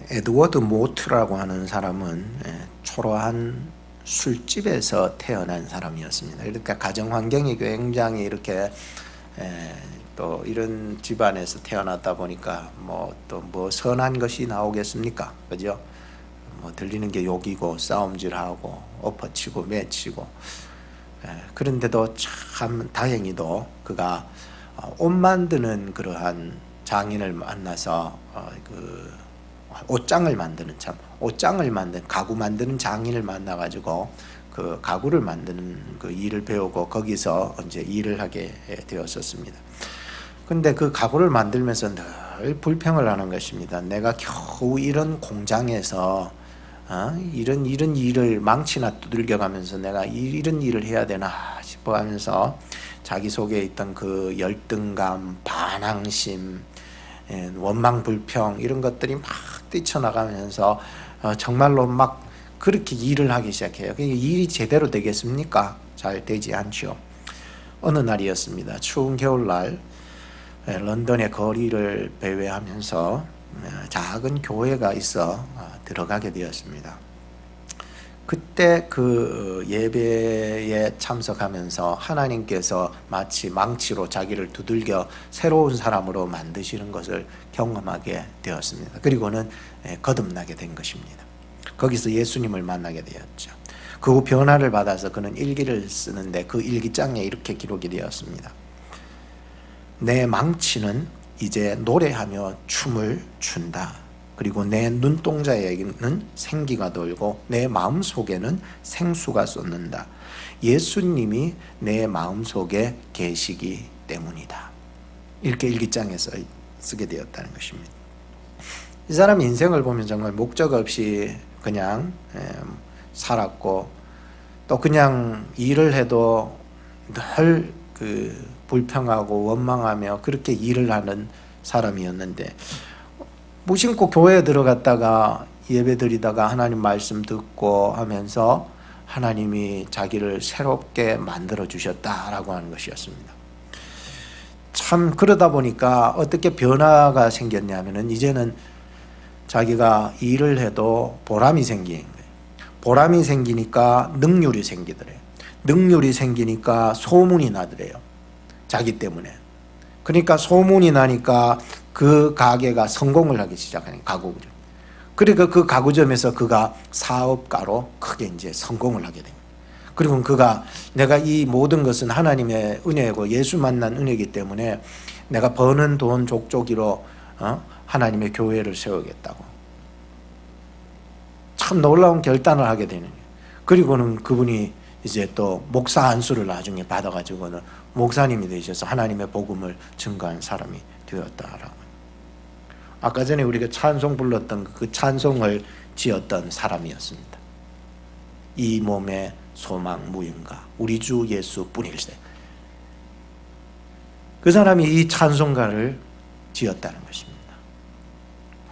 에드워드 모트라고 하는 사람은 초라한 술집에서 태어난 사람이었습니다. 그러니까 가정 환경이 굉장히 이렇게 또 이런 집안에서 태어났다 보니까 뭐 또 뭐 선한 것이 나오겠습니까? 그죠? 뭐 들리는 게 욕이고 싸움질하고 엎어치고 매치고. 그런데도 참 다행히도 그가 옷 만드는 그러한 장인을 만나서 그 옷장을 만드는 옷장을 만든 가구 만드는 장인을 만나가지고 그 가구를 만드는 그 일을 배우고 거기서 이제 일을 하게 되었었습니다. 근데 그 가구를 만들면서 늘 불평을 하는 것입니다. 내가 겨우 이런 공장에서 이런 일을 망치나 두들겨가면서 내가 이런 일을 해야 되나 싶어 하면서 자기 속에 있던 그 열등감, 반항심, 원망, 불평 이런 것들이 막 뛰쳐나가면서 정말로 막 그렇게 일을 하기 시작해요. 일이 제대로 되겠습니까? 잘 되지 않죠. 어느 날이었습니다. 추운 겨울날 런던의 거리를 배회하면서 작은 교회가 있어 들어가게 되었습니다. 그때 그 예배에 참석하면서 하나님께서 마치 망치로 자기를 두들겨 새로운 사람으로 만드시는 것을 경험하게 되었습니다. 그리고는 거듭나게 된 것입니다. 거기서 예수님을 만나게 되었죠. 그 후 변화를 받아서 그는 일기를 쓰는데 그 일기장에 이렇게 기록이 되었습니다. 내 망치는 이제 노래하며 춤을 춘다. 그리고 내 눈동자에는 생기가 돌고 내 마음속에는 생수가 솟는다. 예수님이 내 마음속에 계시기 때문이다. 이렇게 일기장에서 쓰게 되었다는 것입니다. 이 사람 인생을 보면 정말 목적 없이 그냥 살았고 또 그냥 일을 해도 늘 그 불평하고 원망하며 그렇게 일을 하는 사람이었는데 무심코 교회에 들어갔다가 예배드리다가 하나님 말씀 듣고 하면서 하나님이 자기를 새롭게 만들어 주셨다라고 하는 것이었습니다. 참 그러다 보니까 어떻게 변화가 생겼냐면은 이제는 자기가 일을 해도 보람이 생기는 거예요. 보람이 생기니까 능률이 생기더래요. 능률이 생기니까 소문이 나더래요. 자기 때문에. 그러니까 소문이 나니까 그 가게가 성공을 하기 시작하는 가구점. 그러니까 그 가구점에서 그가 사업가로 크게 이제 성공을 하게 됩니다. 그리고 그가 내가 이 모든 것은 하나님의 은혜고 예수 만난 은혜이기 때문에 내가 버는 돈 족족이로 하나님의 교회를 세우겠다고. 참 놀라운 결단을 하게 되는 거예요. 그리고는 그분이 이제 또 목사 안수를 나중에 받아가지고는 목사님이 되셔서 하나님의 복음을 증거한 사람이 되었다라고. 아까 전에 우리가 찬송 불렀던 그 찬송을 지었던 사람이었습니다. 이 몸의 소망 무인가 우리 주 예수뿐일세. 그 사람이 이 찬송가를 지었다는 것입니다.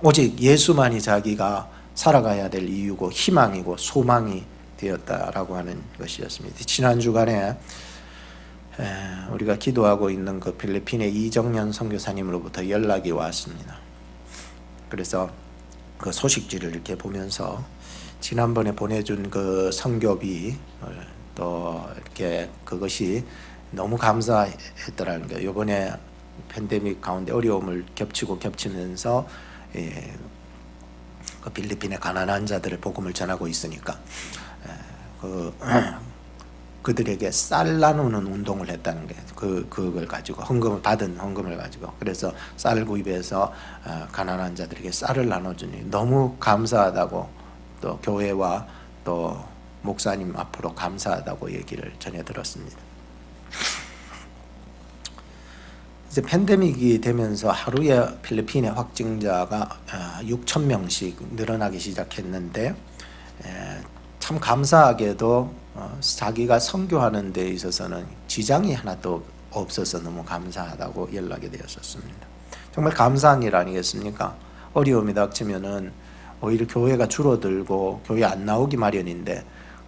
오직 예수만이 자기가 살아가야 될 이유고 희망이고 소망이 되었다라고 하는 것이었습니다. 지난 주간에 우리가 기도하고 있는 그 필리핀의 이정년 선교사님으로부터 연락이 왔습니다. 그래서 그 소식지를 이렇게 보면서 지난번에 보내준 그 선교비 또 이렇게 그것이 너무 감사했더라는 거예요. 이번에 팬데믹 가운데 어려움을 겹치면서 그 필리핀의 가난한 자들을 복음을 전하고 있으니까 그들에게 쌀 나누는 운동을 했다는 게 그걸 가지고 받은 헌금을 가지고 그래서 쌀 구입해서 가난한 자들에게 쌀을 나눠주니 너무 감사하다고 또 교회와 또 목사님 앞으로 감사하다고 얘기를 전해 들었습니다. 이제 팬데믹이 되면서 하루에 필리핀의 확진자가 6,000명씩 늘어나기 시작했는데 참 감사하게도 자기가 선교하는 데 있어서는 지장이 하나도 없어서 너무 감사하다고 연락이 되었었습니다. 정말 감사한 일 아니겠습니까? 어려움이 닥치면은 오히려 교회가 줄어들고 교회 안 나오기 마련인데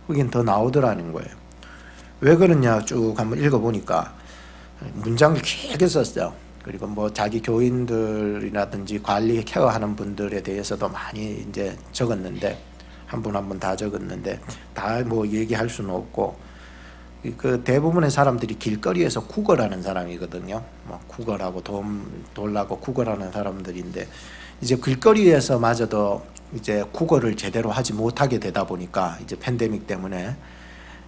거긴 더 나오더라는 거예요. 왜 그러냐 쭉 한번 읽어보니까 문장을 길게 썼어요. 그리고 뭐 자기 교인들이라든지 관리 케어하는 분들에 대해서도 많이 이제 적었는데 한 분 한 분 다 적었는데 다 뭐 얘기할 수는 없고, 그 대부분의 사람들이 길거리에서 구걸하는 사람이거든요. 뭐 구걸하고 돈 돌라고 구걸하는 사람들인데, 이제 길거리에서마저도 이제 구걸을 제대로 하지 못하게 되다 보니까 이제 팬데믹 때문에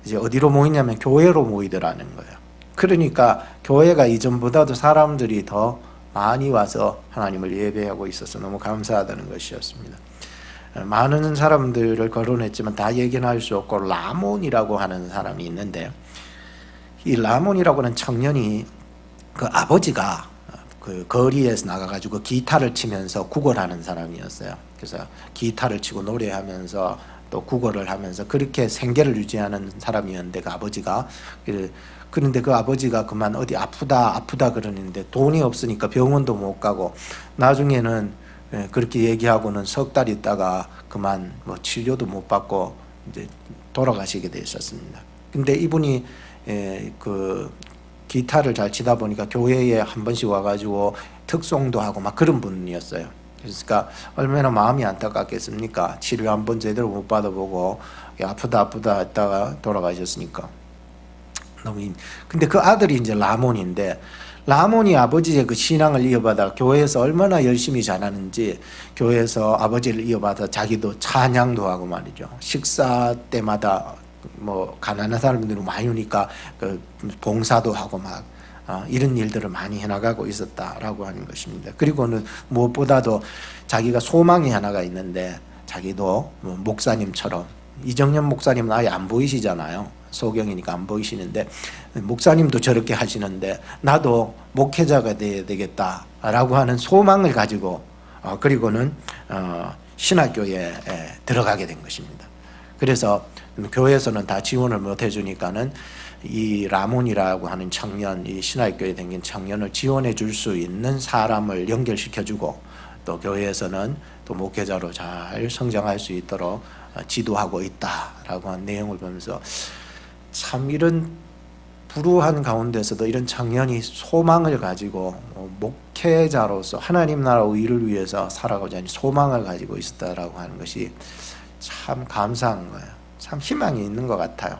이제 어디로 모이냐면 교회로 모이더라는 거예요. 그러니까 교회가 이전보다도 사람들이 더 많이 와서 하나님을 예배하고 있어서 너무 감사하다는 것이었습니다. 많은 사람들을 거론했지만 다 얘기는 할 수 없고, 라몬이라고 하는 사람이 있는데, 이 라몬이라고 하는 청년이 그 아버지가 그 거리에서 나가가지고 기타를 치면서 구걸하는 사람이었어요. 그래서 기타를 치고 노래하면서 또 구걸을 하면서 그렇게 생계를 유지하는 사람이었는데, 그 아버지가 그런데 그 아버지가 그만 어디 아프다 그러는데 돈이 없으니까 병원도 못 가고, 나중에는 그렇게 얘기하고는 석 달 있다가 그만 뭐 치료도 못 받고 이제 돌아가시게 되었습니다. 근데 이분이 그 기타를 잘 치다 보니까 교회에 한 번씩 와가지고 특송도 하고 막 그런 분이었어요. 그러니까 얼마나 마음이 안타깝겠습니까? 치료 한 번 제대로 못 받아보고 아프다 했다가 돌아가셨으니까. 근데 그 아들이 이제 라몬인데, 라몬이 아버지의 그 신앙을 이어받아 교회에서 얼마나 열심히 잘하는지, 교회에서 아버지를 이어받아 자기도 찬양도 하고 말이죠. 식사 때마다 뭐 가난한 사람들이 많이 오니까 그 봉사도 하고 막 이런 일들을 많이 해나가고 있었다라고 하는 것입니다. 그리고는 무엇보다도 자기가 소망이 하나가 있는데, 자기도 뭐 목사님처럼, 이정년 목사님은 아예 안 보이시잖아요. 소경이니까 안 보이시는데, 목사님도 저렇게 하시는데 나도 목회자가 돼야 되겠다라고 하는 소망을 가지고 그리고는 신학교에 들어가게 된 것입니다. 그래서 교회에서는 다 지원을 못 해주니까는 이 라몬이라고 하는 청년, 이 신학교에 다닌 청년을 지원해 줄 수 있는 사람을 연결시켜주고, 또 교회에서는 또 목회자로 잘 성장할 수 있도록 지도하고 있다라고 하는 내용을 보면서, 참 이런 불우한 가운데서도 이런 청년이 소망을 가지고 목회자로서 하나님 나라 의를 위해서 살아가고자 하는 소망을 가지고 있었다라고 하는 것이 참 감사한 거예요. 참 희망이 있는 것 같아요.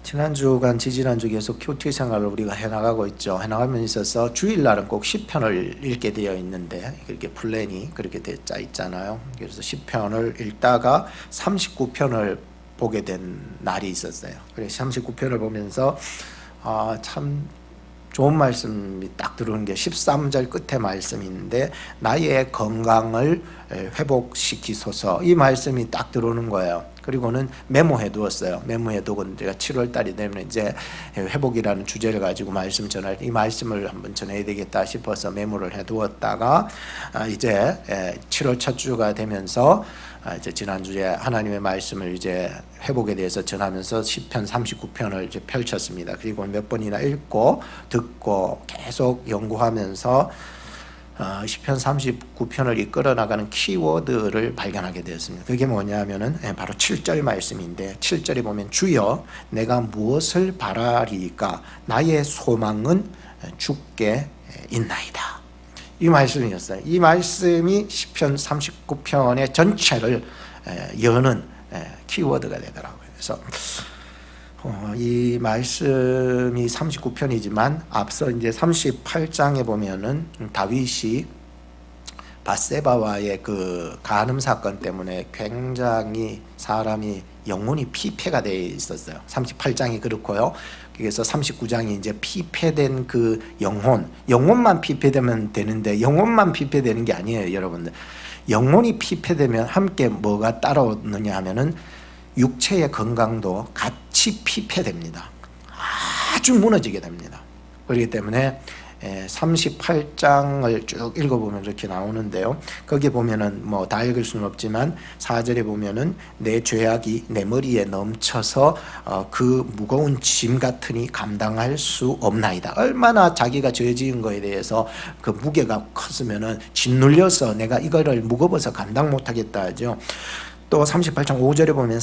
지난주간 지지난주 계속 큐티 생활을 우리가 해나가고 있죠. 해나가면 있어서 주일날은 꼭 10편을 읽게 되어 있는데, 이렇게 플랜이 그렇게 짜 있잖아요. 그래서 10편을 읽다가 39편을 보게 된 날이 있었어요. 그래서 39편을 보면서 참 좋은 말씀이 딱 들어오는 게 13절 끝에 말씀인데, 나의 건강을 회복시키소서, 이 말씀이 딱 들어오는 거예요. 그리고는 메모해 두었어요. 메모해 두고 제가 7월 달이 되면 이제 회복이라는 주제를 가지고 말씀 전할, 이 말씀을 한번 전해야 되겠다 싶어서 메모를 해 두었다가 이제 7월 첫 주가 되면서 이제 지난주에 하나님의 말씀을 이제 회복에 대해서 전하면서 10편 39편을 이제 펼쳤습니다. 그리고 몇 번이나 읽고 듣고 계속 연구하면서 10편 39편을 이끌어 나가는 키워드를 발견하게 되었습니다. 그게 뭐냐면은 바로 7절 말씀인데, 7절에 보면 주여 내가 무엇을 바라리까, 나의 소망은 주께 있나이다, 이 말씀이었어요. 이 말씀이 10편 39편의 전체를 여는 키워드가 되더라고요. 그래서 이 말씀이 39편이지만 앞서 이제 38장에 보면은 다윗이 밧세바와의 그 간음 사건 때문에 굉장히 사람이 영혼이 피폐가 되어 있었어요. 38장이 그렇고요. 그래서 39장이 이제 피폐된 그 영혼만 피폐되면 되는데, 영혼만 피폐되는 게 아니에요, 여러분들. 영혼이 피폐되면 함께 뭐가 따라오느냐 하면은 육체의 건강도 같이 피폐됩니다. 아주 무너지게 됩니다. 그렇기 때문에 38장을 쭉 읽어보면 이렇게 나오는데요. 거기 보면은 뭐 다 읽을 수는 없지만 4절에 보면은 내 죄악이 내 머리에 넘쳐서 그 무거운 짐 같으니 감당할 수 없나이다. 얼마나 자기가 죄 지은 거에 대해서 그 무게가 컸으면은 짓눌려서 내가 이거를 무거워서 감당 못하겠다 하죠. 또 38장 5절에 보면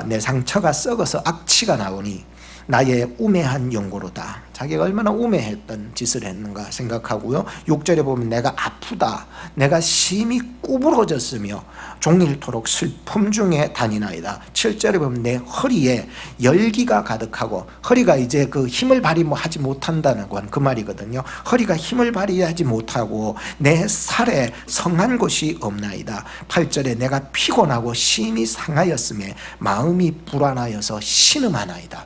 내 상처가 썩어서 악취가 나오니 나의 우매한 연고로다. 자기가 얼마나 우매했던 짓을 했는가 생각하고요. 6절에 보면 내가 아프다, 내가 심히 구부러졌으며 종일토록 슬픔 중에 다니나이다. 7절에 보면 내 허리에 열기가 가득하고, 허리가 이제 그 힘을 발휘하지 못한다는 건 그 말이거든요. 허리가 힘을 발휘하지 못하고 내 살에 성한 곳이 없나이다. 8절에 내가 피곤하고 심히 상하였음에 마음이 불안하여서 신음하나이다.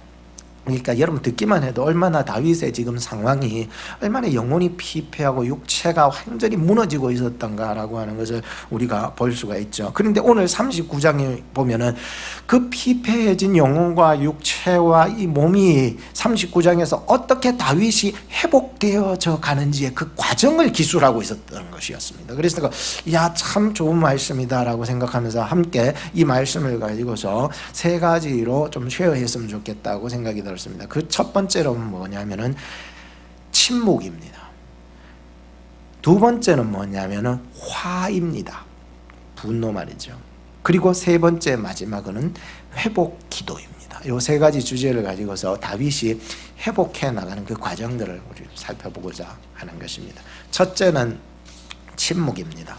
그러니까 여러분 듣기만 해도 얼마나 다윗의 지금 상황이 얼마나 영혼이 피폐하고 육체가 완전히 무너지고 있었던가라고 하는 것을 우리가 볼 수가 있죠. 그런데 오늘 39장에 보면은 그 피폐해진 영혼과 육체와 이 몸이 39장에서 어떻게 다윗이 회복되어져 가는지의 그 과정을 기술하고 있었던 것이었습니다. 그래서 야, 참 좋은 말씀이다라고 생각하면서 함께 이 말씀을 가지고서 세 가지로 좀 쉐어했으면 좋겠다고 생각이 들었습니다. 그 첫 번째로는 뭐냐면은 침묵입니다. 두 번째는 뭐냐면은 화입니다. 분노 말이죠. 그리고 세 번째 마지막은 회복 기도입니다. 이 세 가지 주제를 가지고서 다윗이 회복해 나가는 그 과정들을 우리 살펴보고자 하는 것입니다. 첫째는 침묵입니다.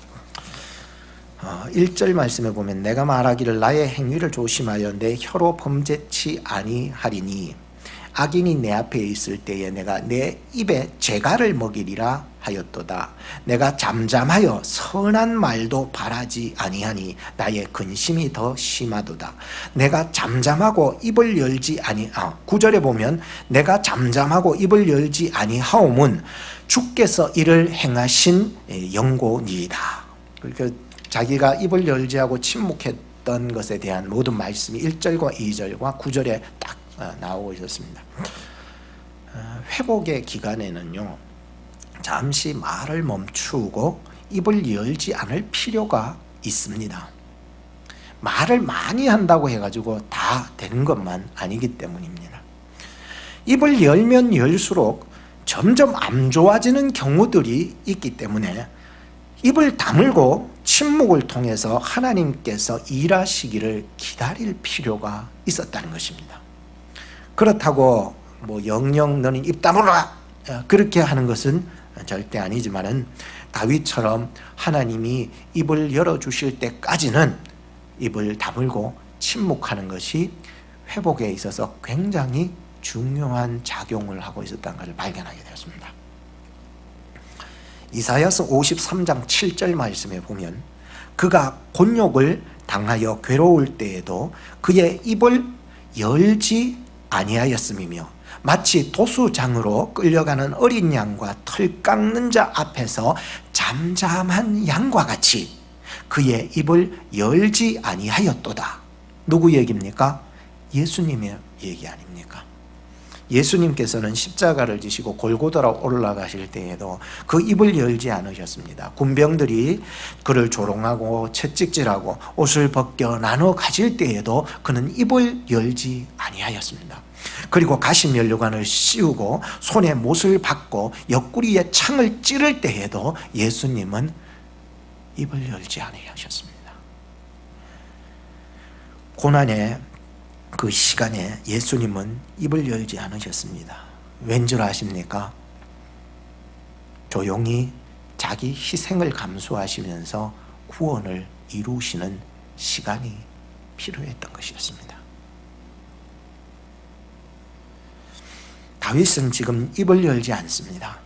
1절 말씀에 보면 내가 말하기를 나의 행위를 조심하여 내 혀로 범죄치 아니하리니 악인이 내 앞에 있을 때에 내가 내 입에 재갈을 먹이리라 하였도다. 내가 잠잠하여 선한 말도 바라지 아니하니 나의 근심이 더 심하도다. 내가 잠잠하고 입을 열지 9절에 보면 내가 잠잠하고 입을 열지 아니하오문 주께서 이를 행하신 영고니이다. 그러니까 자기가 입을 열지 하고 침묵했던 것에 대한 모든 말씀이 1절과 2절과 9절에 딱 나오고 있었습니다. 회복의 기간에는요, 잠시 말을 멈추고 입을 열지 않을 필요가 있습니다. 말을 많이 한다고 해가지고 다 되는 것만 아니기 때문입니다. 입을 열면 열수록 점점 안 좋아지는 경우들이 있기 때문에 입을 다물고 침묵을 통해서 하나님께서 일하시기를 기다릴 필요가 있었다는 것입니다. 그렇다고 뭐 영영 너는 입 다물어라 그렇게 하는 것은 절대 아니지만은 다윗처럼 하나님이 입을 열어주실 때까지는 입을 다물고 침묵하는 것이 회복에 있어서 굉장히 중요한 작용을 하고 있었다는 것을 발견하게 되었습니다. 이사야서 53장 7절 말씀에 보면 그가 곤욕을 당하여 괴로울 때에도 그의 입을 열지 아니하였음이며 마치 도수장으로 끌려가는 어린 양과 털 깎는 자 앞에서 잠잠한 양과 같이 그의 입을 열지 아니하였도다. 누구 얘기입니까? 예수님의 얘기 아닙니까? 예수님께서는 십자가를 지시고 골고다로 올라가실 때에도 그 입을 열지 않으셨습니다. 군병들이 그를 조롱하고 채찍질하고 옷을 벗겨 나눠 가질 때에도 그는 입을 열지 아니하였습니다. 그리고 가시면류관을 씌우고 손에 못을 박고 옆구리에 창을 찌를 때에도 예수님은 입을 열지 아니하셨습니다. 고난의 그 시간에 예수님은 입을 열지 않으셨습니다. 왠줄 아십니까? 조용히 자기 희생을 감수하시면서 구원을 이루시는 시간이 필요했던 것이었습니다. 다윗은 지금 입을 열지 않습니다.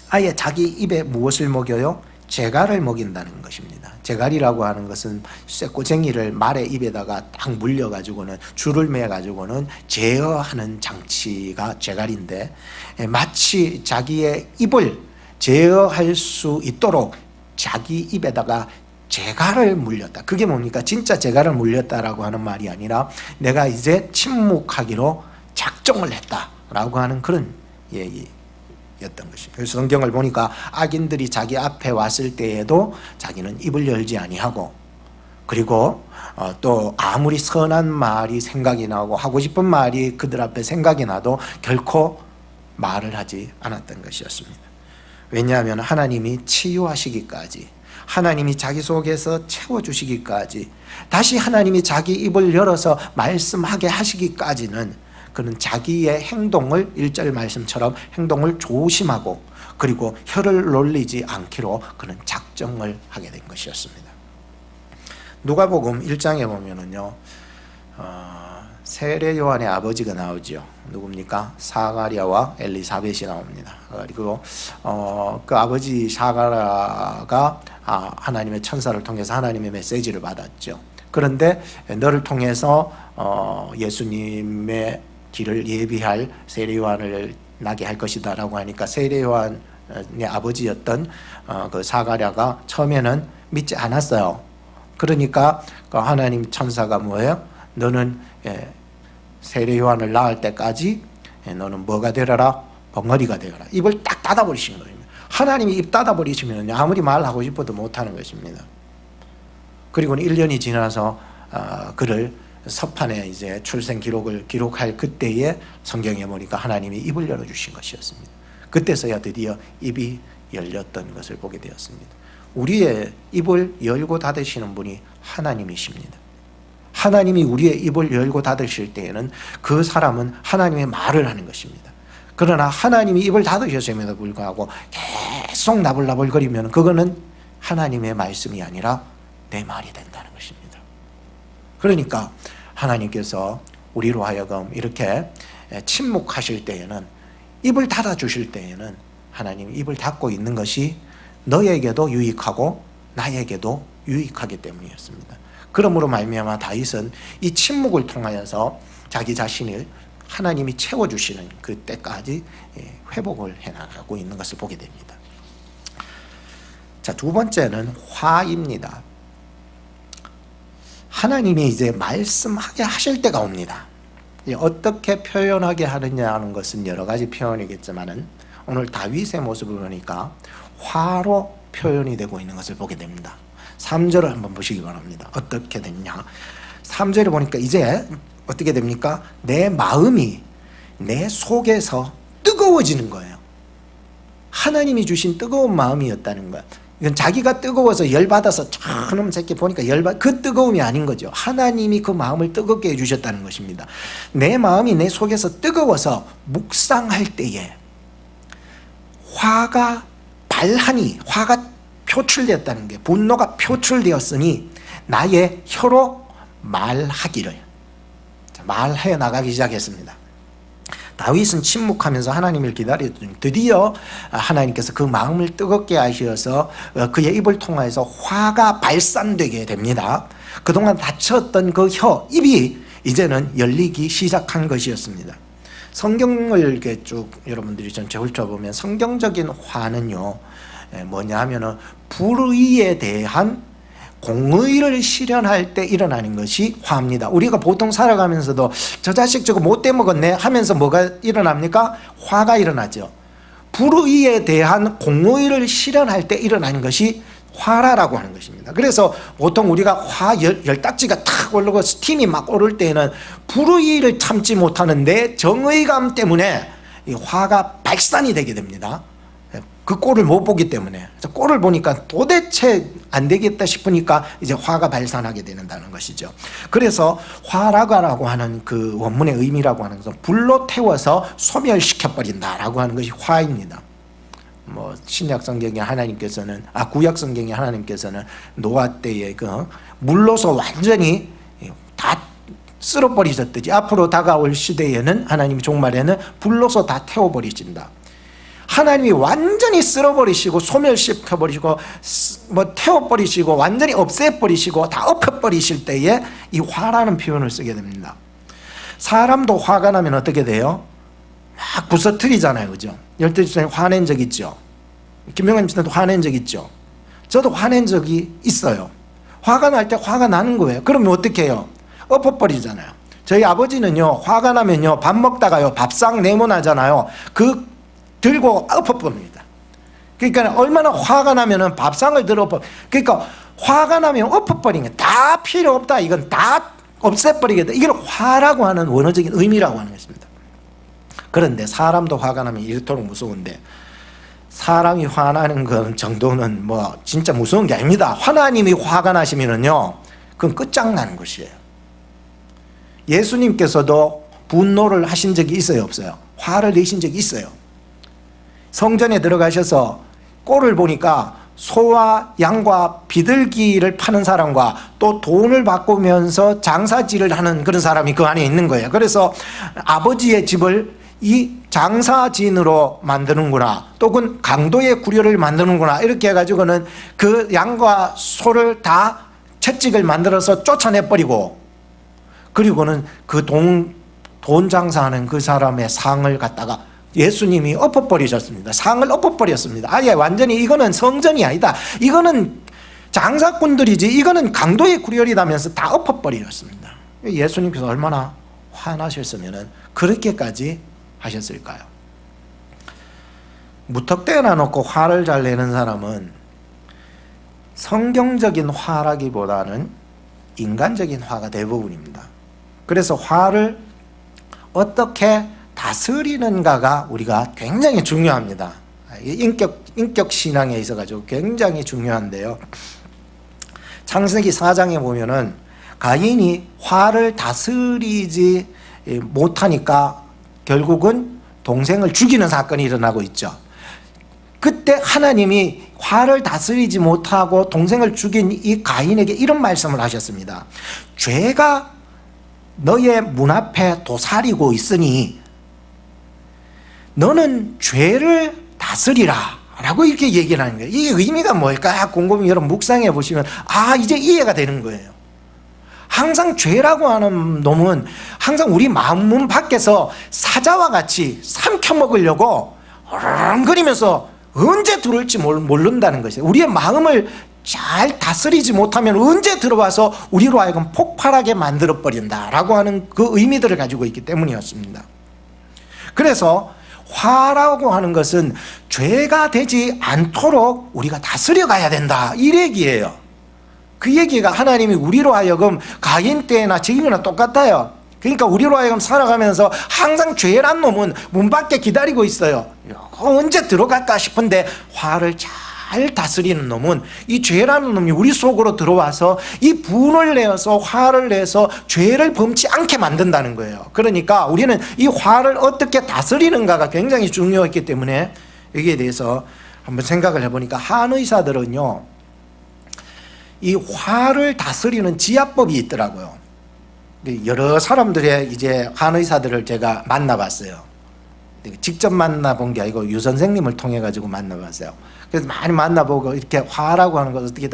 아예 자기 입에 무엇을 먹여요? 재갈을 먹인다는 것입니다. 재갈이라고 하는 것은 쇠꼬쟁이를 말의 입에다가 딱 물려가지고는 줄을 매가지고는 제어하는 장치가 재갈인데 마치 자기의 입을 제어할 수 있도록 자기 입에다가 재갈을 물렸다. 그게 뭡니까? 진짜 재갈을 물렸다라고 하는 말이 아니라 내가 이제 침묵하기로 작정을 했다라고 하는 그런 얘기. 였던 것입니다. 그래서 성경을 보니까 악인들이 자기 앞에 왔을 때에도 자기는 입을 열지 아니하고 그리고 또 아무리 선한 말이 생각이 나고 하고 싶은 말이 그들 앞에 생각이 나도 결코 말을 하지 않았던 것이었습니다. 왜냐하면 하나님이 치유하시기까지 하나님이 자기 속에서 채워주시기까지 다시 하나님이 자기 입을 열어서 말씀하게 하시기까지는 그는 자기의 행동을 1절 말씀처럼 행동을 조심하고 그리고 혀를 놀리지 않기로 그는 작정을 하게 된 것이었습니다. 누가복음 1장에 보면은요, 세례 요한의 아버지가 나오죠. 누굽니까? 사가랴와 엘리사벳이 나옵니다. 그리고 그 아버지 사가랴가 하나님의 천사를 통해서 하나님의 메시지를 받았죠. 그런데 너를 통해서 예수님의 길을 예비할 세례 요한을 나게 할 것이다 라고 하니까 세례 요한의 아버지였던 그 사가랴가 처음에는 믿지 않았어요. 그러니까 그 하나님 천사가 뭐예요? 너는 세례 요한을 낳을 때까지 너는 뭐가 되려라? 벙어리가 되어라. 입을 딱 닫아버리신 거예요. 하나님이 입 닫아버리시면 아무리 말하고 싶어도 못하는 것입니다. 그리고는 1년이 지나서 그를 서판에 이제 출생 기록을 기록할 그때에 성경에 보니까 하나님이 입을 열어주신 것이었습니다. 그때서야 드디어 입이 열렸던 것을 보게 되었습니다. 우리의 입을 열고 닫으시는 분이 하나님이십니다. 하나님이 우리의 입을 열고 닫으실 때에는 그 사람은 하나님의 말을 하는 것입니다. 그러나 하나님이 입을 닫으셨음에도 불구하고 계속 나불나불거리면 그거는 하나님의 말씀이 아니라 내 말이 된다는 것입니다. 그러니까 하나님께서 우리로 하여금 이렇게 침묵하실 때에는, 입을 닫아주실 때에는 하나님이 입을 닫고 있는 것이 너에게도 유익하고 나에게도 유익하기 때문이었습니다. 그러므로 말미암아 다윗은 이 침묵을 통하여서 자기 자신을 하나님이 채워주시는 그때까지 회복을 해나가고 있는 것을 보게 됩니다. 자, 두 번째는 화입니다. 하나님이 이제 말씀하게 하실 때가 옵니다. 어떻게 표현하게 하느냐는 것은 여러 가지 표현이겠지만은 오늘 다윗의 모습을 보니까 화로 표현이 되고 있는 것을 보게 됩니다. 3절을 한번 보시기 바랍니다. 어떻게 됐냐? 3절을 보니까 이제 어떻게 됩니까? 내 마음이 내 속에서 뜨거워지는 거예요. 하나님이 주신 뜨거운 마음이었다는 거예요. 이건 자기가 뜨거워서 열받아서 저놈 새끼 보니까 그 뜨거움이 아닌 거죠. 하나님이 그 마음을 뜨겁게 해주셨다는 것입니다. 내 마음이 내 속에서 뜨거워서 묵상할 때에 화가 표출되었다는 게, 분노가 표출되었으니 나의 혀로 말하기를, 말해 나가기 시작했습니다. 다윗은 침묵하면서 하나님을 기다렸더니 드디어 하나님께서 그 마음을 뜨겁게 하셔서 그의 입을 통해서 화가 발산되게 됩니다. 그동안 닫혔던 그 입이 이제는 열리기 시작한 것이었습니다. 성경을 이렇게 쭉 여러분들이 전체 훑어보면 성경적인 화는요, 뭐냐 하면은 불의에 대한 공의를 실현할 때 일어나는 것이 화입니다. 우리가 보통 살아가면서도 저 자식 저거 못돼 먹었네 하면서 뭐가 일어납니까? 화가 일어나죠. 불의에 대한 공의를 실현할 때 일어나는 것이 화라라고 하는 것입니다. 그래서 보통 우리가 화 열딱지가 탁 오르고 스팀이 막 오를 때에는 불의를 참지 못하는 내 정의감 때문에 이 화가 발산이 되게 됩니다. 그 꼴을 못 보기 때문에. 그래서 꼴을 보니까 도대체 안 되겠다 싶으니까 이제 화가 발산하게 되는다는 것이죠. 그래서 화라고 하는 그 원문의 의미라고 하는 것은 불로 태워서 소멸시켜버린다라고 하는 것이 화입니다. 뭐 신약 성경에 하나님께서는 구약 성경에 하나님께서는 노아 때에 그 물로서 완전히 다 쓸어버리셨듯이 앞으로 다가올 시대에는 하나님이 종말에는 불로서 다 태워버리신다. 하나님이 완전히 쓸어버리시고 소멸시켜버리시고 뭐 태워버리시고 완전히 없애버리시고 다 엎어버리실 때에 이 화라는 표현을 쓰게 됩니다. 사람도 화가 나면 어떻게 돼요? 막 부서뜨리잖아요, 그죠? 열대주선에 화낸 적 있죠? 김명환 씨도 화낸 적 있죠? 저도 화낸 적이 있어요. 화가 날 때 화가 나는 거예요. 그러면 어떻게 해요? 엎어버리잖아요. 저희 아버지는요, 화가 나면요, 밥 먹다가요, 밥상 네모나잖아요. 들고 엎어버립니다. 그러니까 얼마나 화가 나면은 밥상을 들어 그러니까 화가 나면 엎어버리는 게 다 필요 없다. 이건 다 없애버리겠다. 이걸 화라고 하는 원어적인 의미라고 하는 것입니다. 그런데 사람도 화가 나면 이렇도록 무서운데 사람이 화나는 건 정도는 뭐 진짜 무서운 게 아닙니다. 하나님이 화가 나시면은요, 그건 끝장나는 것이에요. 예수님께서도 분노를 하신 적이 있어요, 없어요? 화를 내신 적이 있어요. 성전에 들어가셔서 꼴을 보니까 소와 양과 비둘기를 파는 사람과 또 돈을 바꾸면서 장사질을 하는 그런 사람이 그 안에 있는 거예요. 그래서 아버지의 집을 이 장사진으로 만드는구나, 또는 강도의 구려를 만드는구나, 이렇게 해가지고는 그 양과 소를 다 채찍을 만들어서 쫓아내버리고, 그리고는 그 돈 장사하는 그 사람의 상을 갖다가 예수님이 엎어버리셨습니다. 상을 엎어버렸습니다. 아예 완전히 이거는 성전이 아니다, 이거는 장사꾼들이지, 이거는 강도의 구렬이라면서 다 엎어버리셨습니다. 예수님께서 얼마나 화나셨으면 그렇게까지 하셨을까요? 무턱대나 놓고 화를 잘 내는 사람은 성경적인 화라기보다는 인간적인 화가 대부분입니다. 그래서 화를 어떻게 다스리는가가 우리가 굉장히 중요합니다. 인격 신앙에 있어가지고 굉장히 중요한데요. 창세기 4장에 보면은 가인이 화를 다스리지 못하니까 결국은 동생을 죽이는 사건이 일어나고 있죠. 그때 하나님이 화를 다스리지 못하고 동생을 죽인 이 가인에게 이런 말씀을 하셨습니다. 죄가 너의 문 앞에 도사리고 있으니 너는 죄를 다스리라 라고 이렇게 얘기를 하는 거예요. 이게 의미가 뭘까 곰곰이 여러분 묵상해 보시면 이제 이해가 되는 거예요. 항상 죄라고 하는 놈은 항상 우리 마음 밖에서 사자와 같이 삼켜먹으려고 어렁거리면서 언제 들어올지 모른다는 것이에요. 우리의 마음을 잘 다스리지 못하면 언제 들어와서 우리로 하여금 폭발하게 만들어버린다라고 하는 그 의미들을 가지고 있기 때문이었습니다. 그래서 화라고 하는 것은 죄가 되지 않도록 우리가 다스려 가야 된다, 이 얘기예요. 그 얘기가 하나님이 우리로 하여금 가인 때나 지금이나 똑같아요. 그러니까 우리로 하여금 살아가면서 항상 죄란 놈은 문 밖에 기다리고 있어요. 언제 들어갈까 싶은데 화를 잘 다스리는 놈은 이 죄라는 놈이 우리 속으로 들어와서 이 분을 내어서 화를 내서 죄를 범치 않게 만든다는 거예요. 그러니까 우리는 이 화를 어떻게 다스리는가가 굉장히 중요했기 때문에 여기에 대해서 한번 생각을 해보니까 한의사들은요, 이 화를 다스리는 지압법이 있더라고요. 여러 사람들의 이제 한의사들을 제가 만나봤어요. 직접 만나본 게 아니고 유 선생님을 통해 가지고 만나봤어요. 그래서 많이 만나보고 이렇게 화라고 하는 것을 어떻게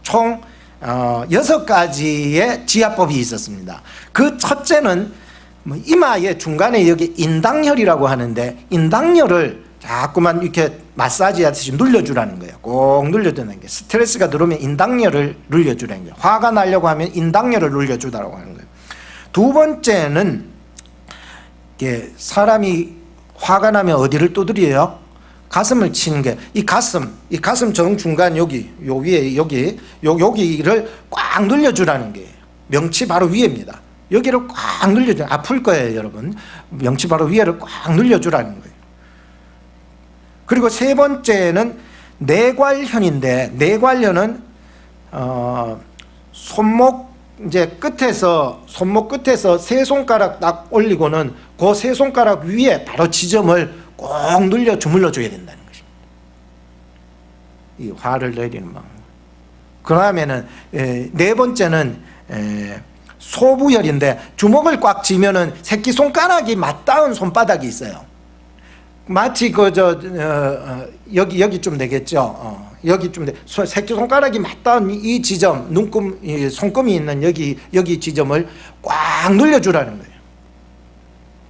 총 6가지의 지압법이 있었습니다. 그 첫째는 이마의 중간에 여기 인당혈이라고 하는데, 인당혈을 자꾸만 이렇게 마사지 하듯이 눌려주라는 거예요. 꼭 눌려주는 게, 스트레스가 들어오면 인당혈을 눌려주라는 거예요. 화가 나려고 하면 인당혈을 눌려주라고 하는 거예요. 두 번째는 사람이 화가 나면 어디를 두드려요? 가슴을 치는 게, 이 가슴 정중간 여기, 요 위에 여기를 꽉 눌려주라는 게, 명치 바로 위에입니다. 여기를 꽉 눌려주, 아플 거예요, 여러분. 명치 바로 위에를 꽉 눌려주라는 거예요. 그리고 세 번째는 내괄현인데, 내괄현은 손목 끝에서 세 손가락 딱 올리고는 그 세 손가락 위에 바로 지점을 꼭 눌려 주물러 줘야 된다는 것입니다. 이 화를 내리는 방법. 그 다음에는 네 번째는 소부혈인데, 주먹을 꽉 쥐면은 새끼손가락이 맞닿은 손바닥이 있어요. 마치 여기쯤 되겠죠. 여기쯤 돼. 새끼손가락이 맞닿은 이 지점, 손금이 있는 여기 지점을 꽉 눌려주라는 거예요.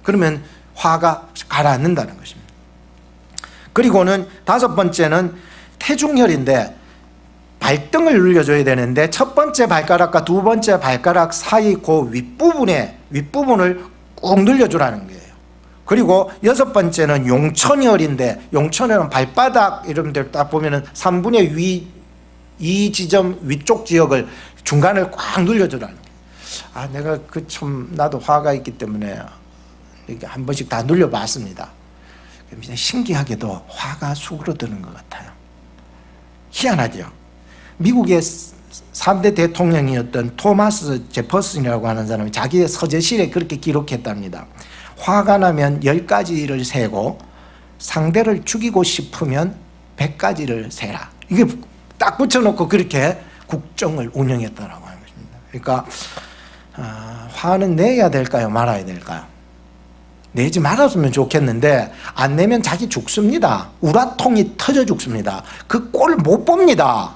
그러면 화가 가라앉는다는 것입니다. 그리고는 다섯 번째는 태중혈인데, 발등을 눌려줘야 되는데 첫 번째 발가락과 두 번째 발가락 사이 그 윗부분을 꾹 눌려주라는 거예요. 그리고 여섯 번째는 용천혈인데, 용천혈은 발바닥 이런 데 딱 보면은 3분의 이 지점 위쪽 지역을 중간을 꽉 눌려주라는 거예요. 내가 나도 화가 있기 때문에 이렇게 한 번씩 다 눌려봤습니다. 신기하게도 화가 수그러드는 것 같아요. 희한하죠. 미국의 3대 대통령이었던 토마스 제퍼슨이라고 하는 사람이 자기의 서재실에 그렇게 기록했답니다. 화가 나면 10가지를 세고 상대를 죽이고 싶으면 100가지를 세라. 이게 딱 붙여놓고 그렇게 국정을 운영했다라고 하는 것입니다. 그러니까 화는 내야 될까요? 말아야 될까요? 내지 말았으면 좋겠는데 안 내면 자기 죽습니다. 우라통이 터져 죽습니다. 그 꼴 못 봅니다.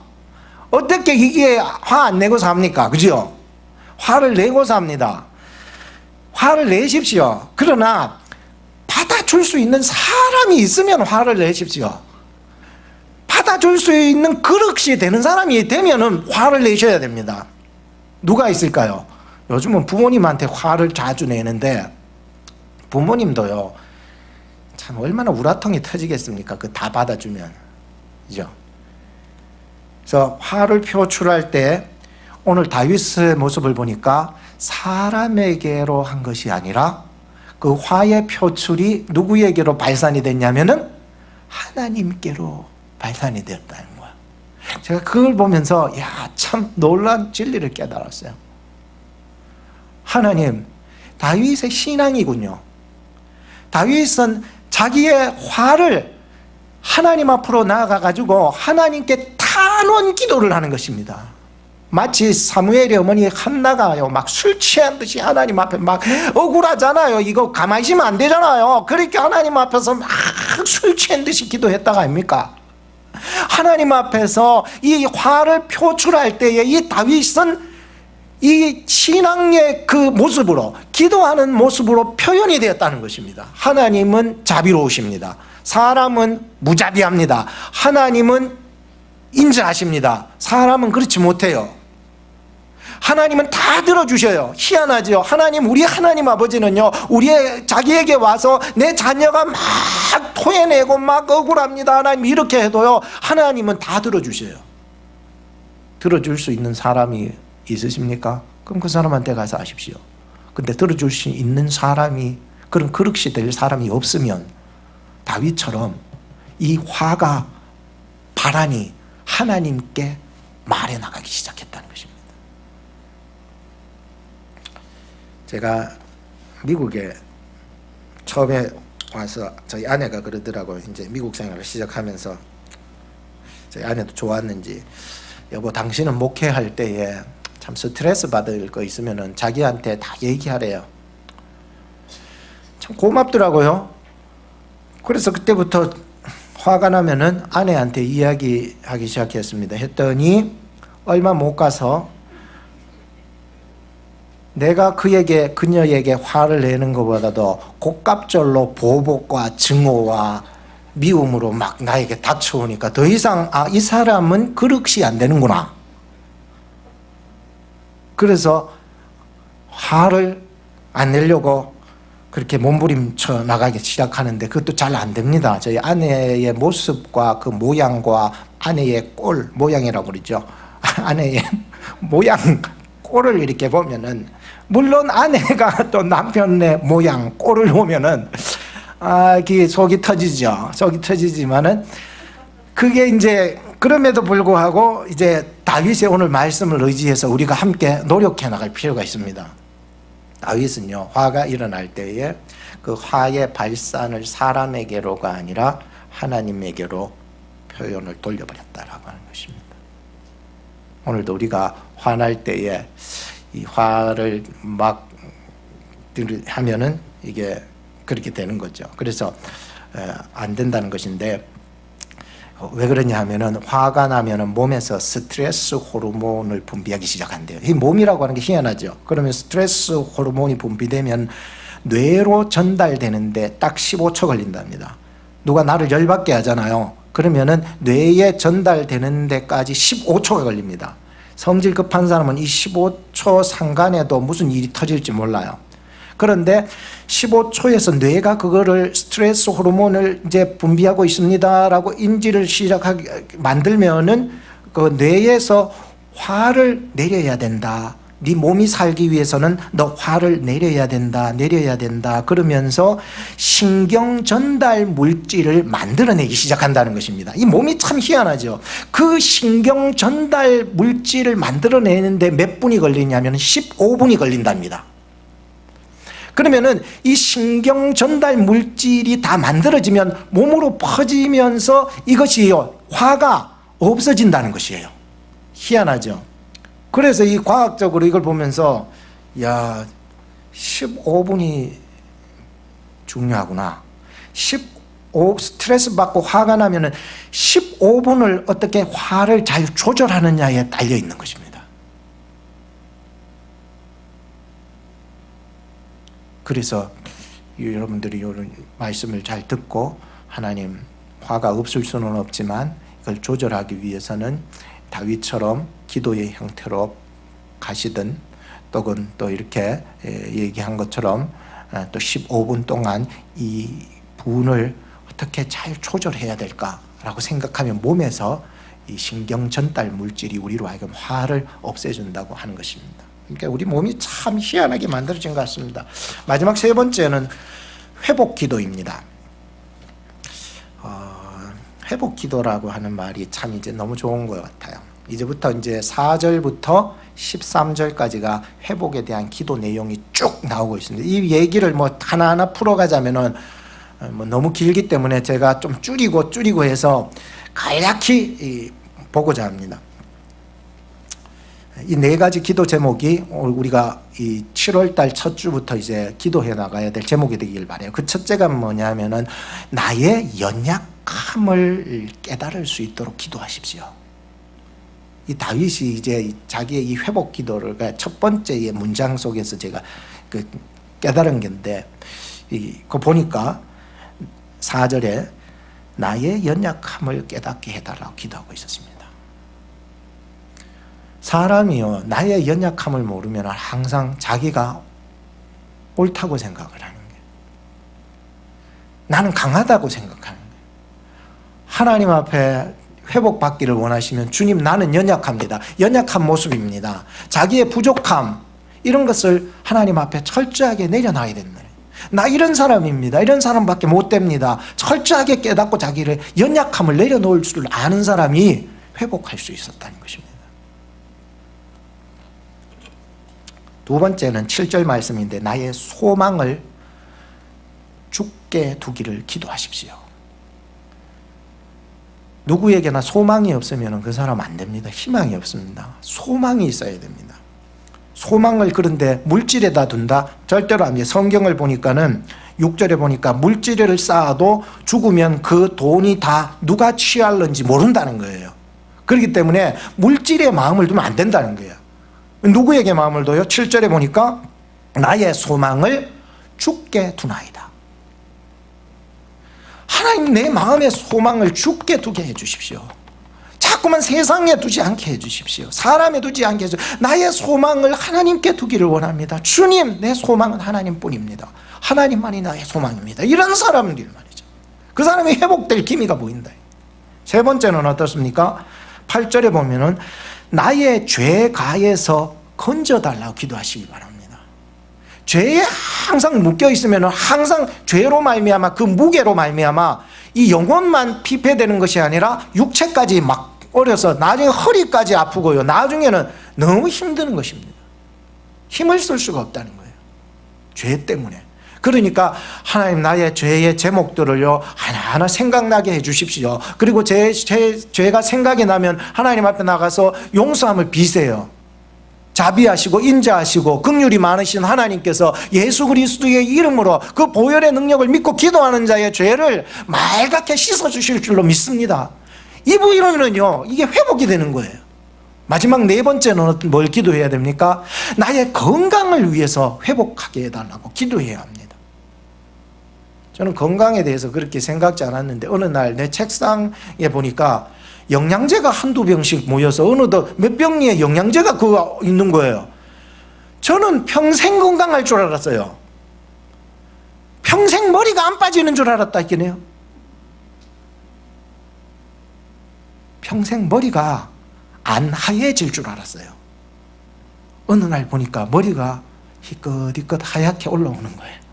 어떻게 이게 화 안 내고 삽니까? 그죠? 화를 내고 삽니다. 화를 내십시오. 그러나 받아줄 수 있는 사람이 있으면 화를 내십시오. 받아줄 수 있는 그릇이 되는 사람이 되면은 화를 내셔야 됩니다. 누가 있을까요? 요즘은 부모님한테 화를 자주 내는데 부모님도요, 참 얼마나 우라통이 터지겠습니까? 그 다 받아주면. 그죠? 그래서 화를 표출할 때 오늘 다윗의 모습을 보니까 사람에게로 한 것이 아니라 그 화의 표출이 누구에게로 발산이 됐냐면은 하나님께로 발산이 되었다는 거야. 제가 그걸 보면서 참 놀라운 진리를 깨달았어요. 하나님, 다윗의 신앙이군요. 다윗은 자기의 화를 하나님 앞으로 나아가가지고 하나님께 탄원 기도를 하는 것입니다. 마치 사무엘의 어머니 한나가요, 막 술 취한 듯이 하나님 앞에 막 억울하잖아요. 이거 가만히 있으면 안 되잖아요. 그렇게 하나님 앞에서 막 술 취한 듯이 기도했다가 아닙니까? 하나님 앞에서 이 화를 표출할 때에 이 다윗은 이 신앙의 그 모습으로, 기도하는 모습으로 표현이 되었다는 것입니다. 하나님은 자비로우십니다. 사람은 무자비합니다. 하나님은 인자하십니다. 사람은 그렇지 못해요. 하나님은 다 들어주셔요. 희한하죠. 우리 하나님 아버지는요, 자기에게 와서 내 자녀가 막 토해내고 막 억울합니다, 하나님 이렇게 해도요, 하나님은 다 들어주셔요. 들어줄 수 있는 사람이 있으십니까? 그럼 그 사람한테 가서 하십시오. 근데 들어줄 수 있는 사람이, 그런 그릇이 될 사람이 없으면 다윗처럼 이 화가, 바람이 하나님께 말해 나가기 시작했다는 것입니다. 제가 미국에 처음에 와서 저희 아내가 그러더라고요. 이제 미국 생활을 시작하면서 저희 아내도 좋았는지, 여보 당신은 목회할 때에 참 스트레스 받을 거 있으면은 자기한테 다 얘기하래요. 참 고맙더라고요. 그래서 그때부터 화가 나면은 아내한테 이야기하기 시작했습니다. 했더니 얼마 못 가서 내가 그녀에게 화를 내는 것보다도 고깝절로 보복과 증오와 미움으로 막 나에게 닥쳐오니까 더 이상 이 사람은 그릇이 안 되는구나. 그래서 화를 안 내려고 그렇게 몸부림쳐 나가기 시작하는데 그것도 잘 안 됩니다. 저희 아내의 모습과 그 모양과 아내의 꼴, 모양이라고 그러죠. 아내의 모양, 꼴을 이렇게 보면은, 물론 아내가 또 남편의 모양, 꼴을 보면은 속이 터지죠. 속이 터지지만은 그게 이제, 그럼에도 불구하고 이제 다윗의 오늘 말씀을 의지해서 우리가 함께 노력해 나갈 필요가 있습니다. 다윗은요, 화가 일어날 때에 그 화의 발산을 사람에게로가 아니라 하나님에게로 표현을 돌려버렸다라고 하는 것입니다. 오늘도 우리가 화날 때에 이 화를 막 하면은 이게 그렇게 되는 거죠. 그래서 안 된다는 것인데, 왜 그러냐 하면은 화가 나면은 몸에서 스트레스 호르몬을 분비하기 시작한대요. 이 몸이라고 하는 게 희한하죠. 그러면 스트레스 호르몬이 분비되면 뇌로 전달되는데 딱 15초 걸린답니다. 누가 나를 열받게 하잖아요. 그러면은 뇌에 전달되는 데까지 15초가 걸립니다. 성질 급한 사람은 이 15초 상간에도 무슨 일이 터질지 몰라요. 그런데 15초에서 뇌가 그거를 스트레스 호르몬을 이제 분비하고 있습니다라고 인지를 시작하게 만들면은 그 뇌에서 화를 내려야 된다, 네 몸이 살기 위해서는 너 화를 내려야 된다, 내려야 된다 그러면서 신경 전달 물질을 만들어내기 시작한다는 것입니다. 이 몸이 참 희한하죠. 그 신경 전달 물질을 만들어내는데 몇 분이 걸리냐면 15분이 걸린답니다. 그러면은 이 신경 전달 물질이 다 만들어지면 몸으로 퍼지면서 이것이요, 화가 없어진다는 것이에요. 희한하죠. 그래서 이 과학적으로 이걸 보면서 야, 15분이 중요하구나. 스트레스 받고 화가 나면은 15분을 어떻게 화를 잘 조절하느냐에 달려 있는 것입니다. 그래서 여러분들이 이런 말씀을 잘 듣고 하나님, 화가 없을 수는 없지만 이걸 조절하기 위해서는 다윗처럼 기도의 형태로 가시든 또는 또 이렇게 얘기한 것처럼 또 15분 동안 이 분을 어떻게 잘 조절해야 될까라고 생각하면 몸에서 이 신경 전달 물질이 우리로 하여금 화를 없애준다고 하는 것입니다. 그러니까 우리 몸이 참 희한하게 만들어진 것 같습니다. 마지막 세 번째는 회복 기도입니다. 회복 기도라고 하는 말이 참 이제 너무 좋은 것 같아요. 이제부터 이제 4절부터 13절까지가 회복에 대한 기도 내용이 쭉 나오고 있습니다. 이 얘기를 뭐 하나하나 풀어가자면은 뭐 너무 길기 때문에 제가 좀 줄이고 해서 간략히 보고자 합니다. 이 네 가지 기도 제목이 우리가 이 7월달 첫 주부터 이제 기도해 나가야 될 제목이 되길 바래요. 그 첫째가 뭐냐면은 나의 연약함을 깨달을 수 있도록 기도하십시오. 이 다윗이 이제 자기의 이 회복 기도를 첫 번째 문장 속에서 제가 그 깨달은 건데, 그 보니까 4절에 나의 연약함을 깨닫게 해달라고 기도하고 있었습니다. 사람이요, 나의 연약함을 모르면 항상 자기가 옳다고 생각을 하는 거예요. 나는 강하다고 생각하는 거예요. 하나님 앞에 회복받기를 원하시면 주님, 나는 연약합니다. 연약한 모습입니다. 자기의 부족함, 이런 것을 하나님 앞에 철저하게 내려놔야 된다. 나 이런 사람입니다. 이런 사람밖에 못 됩니다. 철저하게 깨닫고 자기를 연약함을 내려놓을 줄 아는 사람이 회복할 수 있었다는 것입니다. 두 번째는 7절 말씀인데 나의 소망을 죽게 두기를 기도하십시오. 누구에게나 소망이 없으면 그 사람 안 됩니다. 희망이 없습니다. 소망이 있어야 됩니다. 소망을 그런데 물질에다 둔다? 절대로 안 돼요. 성경을 보니까는 6절에 보니까 물질을 쌓아도 죽으면 그 돈이 다 누가 취할는지 모른다는 거예요. 그렇기 때문에 물질에 마음을 두면 안 된다는 거예요. 누구에게 마음을 둬요? 7절에 보니까 나의 소망을 죽게 두나이다. 하나님, 내 마음의 소망을 죽게 두게 해주십시오. 자꾸만 세상에 두지 않게 해주십시오. 사람에 두지 않게 해주십시오. 나의 소망을 하나님께 두기를 원합니다. 주님, 내 소망은 하나님뿐입니다. 하나님만이 나의 소망입니다. 이런 사람들 말이죠. 그 사람이 회복될 기미가 보인다. 세 번째는 어떻습니까? 8절에 보면은 나의 죄가에서 건져달라고 기도하시기 바랍니다. 죄에 항상 묶여 있으면 항상 죄로 말미암아, 그 무게로 말미암아 이 영혼만 피폐되는 것이 아니라 육체까지 막 어려서 나중에 허리까지 아프고요, 나중에는 너무 힘드는 것입니다. 힘을 쓸 수가 없다는 거예요, 죄 때문에. 그러니까 하나님, 나의 죄의 제목들을요 하나하나 생각나게 해주십시오. 그리고 죄가 생각이 나면 하나님 앞에 나가서 용서함을 비세요. 자비하시고 인자하시고 긍휼이 많으신 하나님께서 예수 그리스도의 이름으로 그 보혈의 능력을 믿고 기도하는 자의 죄를 맑게 씻어주실 줄로 믿습니다. 이 부분은요, 이게 회복이 되는 거예요. 마지막 네 번째는 뭘 기도해야 됩니까? 나의 건강을 위해서 회복하게 해달라고 기도해야 합니다. 저는 건강에 대해서 그렇게 생각지 않았는데 어느 날 내 책상에 보니까 영양제가 한두 병씩 모여서 어느덧 몇 병의 영양제가 그거 있는 거예요. 저는 평생 건강할 줄 알았어요. 평생 머리가 안 빠지는 줄 알았다 했겠네요. 평생 머리가 안 하얘질 줄 알았어요. 어느 날 보니까 머리가 희끗희끗 하얗게 올라오는 거예요.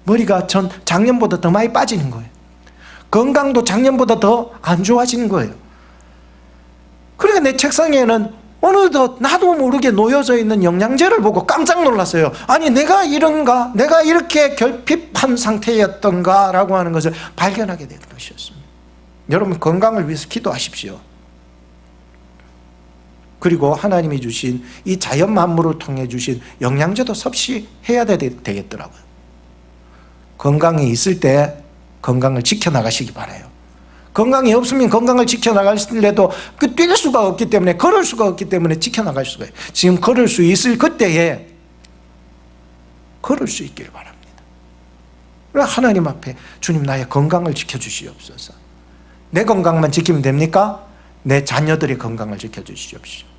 머리가 작년보다 더 많이 빠지는 거예요. 건강도 작년보다 더 안 좋아지는 거예요. 그러니까 내 책상에는 어느덧 나도 모르게 놓여져 있는 영양제를 보고 깜짝 놀랐어요. 아니, 내가 이런가? 내가 이렇게 결핍한 상태였던가? 라고 하는 것을 발견하게 된 것이었습니다. 여러분, 건강을 위해서 기도하십시오. 그리고 하나님이 주신 이 자연 만물을 통해 주신 영양제도 섭취해야 되겠더라고요. 건강이 있을 때 건강을 지켜나가시기 바라요. 건강이 없으면 건강을 지켜나갈래도 뛸 수가 없기 때문에, 걸을 수가 없기 때문에 지켜나갈 수가 있어요. 지금 걸을 수 있을 그때에 걸을 수 있기를 바랍니다. 하나님 앞에 주님, 나의 건강을 지켜주시옵소서. 내 건강만 지키면 됩니까? 내 자녀들의 건강을 지켜주시옵소서.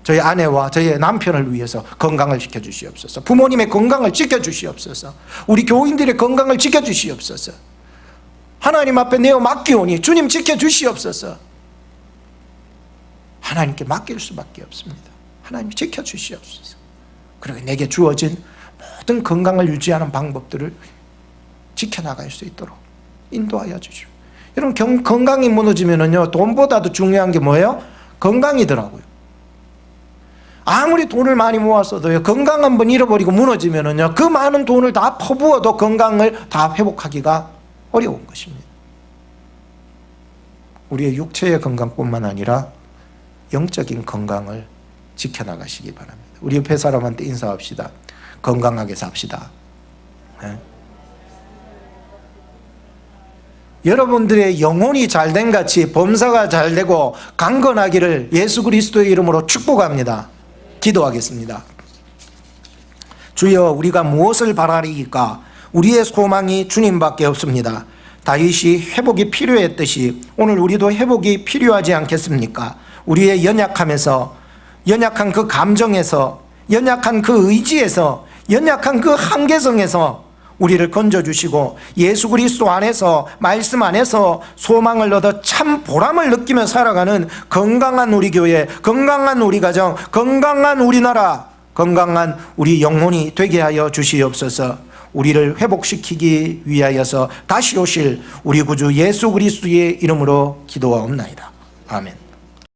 저희 아내와 저희 남편을 위해서 건강을 지켜주시옵소서. 부모님의 건강을 지켜주시옵소서. 우리 교인들의 건강을 지켜주시옵소서. 하나님 앞에 내어 맡기오니 주님 지켜주시옵소서. 하나님께 맡길 수밖에 없습니다. 하나님 지켜주시옵소서. 그리고 내게 주어진 모든 건강을 유지하는 방법들을 지켜나갈 수 있도록 인도하여 주십시오. 여러분, 건강이 무너지면요, 돈보다도 중요한 게 뭐예요? 건강이더라고요. 아무리 돈을 많이 모았어도요, 건강 한번 잃어버리고 무너지면요, 그 많은 돈을 다 퍼부어도 건강을 다 회복하기가 어려운 것입니다. 우리의 육체의 건강뿐만 아니라 영적인 건강을 지켜나가시기 바랍니다. 우리 옆에 사람한테 인사합시다. 건강하게 삽시다. 네? 여러분들의 영혼이 잘된 같이 범사가 잘되고 강건하기를 예수 그리스도의 이름으로 축복합니다. 기도하겠습니다. 주여, 우리가 무엇을 바라리이까? 우리의 소망이 주님밖에 없습니다. 다윗이 회복이 필요했듯이 오늘 우리도 회복이 필요하지 않겠습니까? 우리의 연약함에서, 연약한 그 감정에서, 연약한 그 의지에서, 연약한 그 한계성에서 우리를 건져주시고 예수 그리스도 안에서, 말씀 안에서 소망을 얻어 참 보람을 느끼며 살아가는 건강한 우리 교회, 건강한 우리 가정, 건강한 우리나라, 건강한 우리 영혼이 되게 하여 주시옵소서. 우리를 회복시키기 위하여서 다시 오실 우리 구주 예수 그리스도의 이름으로 기도하옵나이다. 아멘.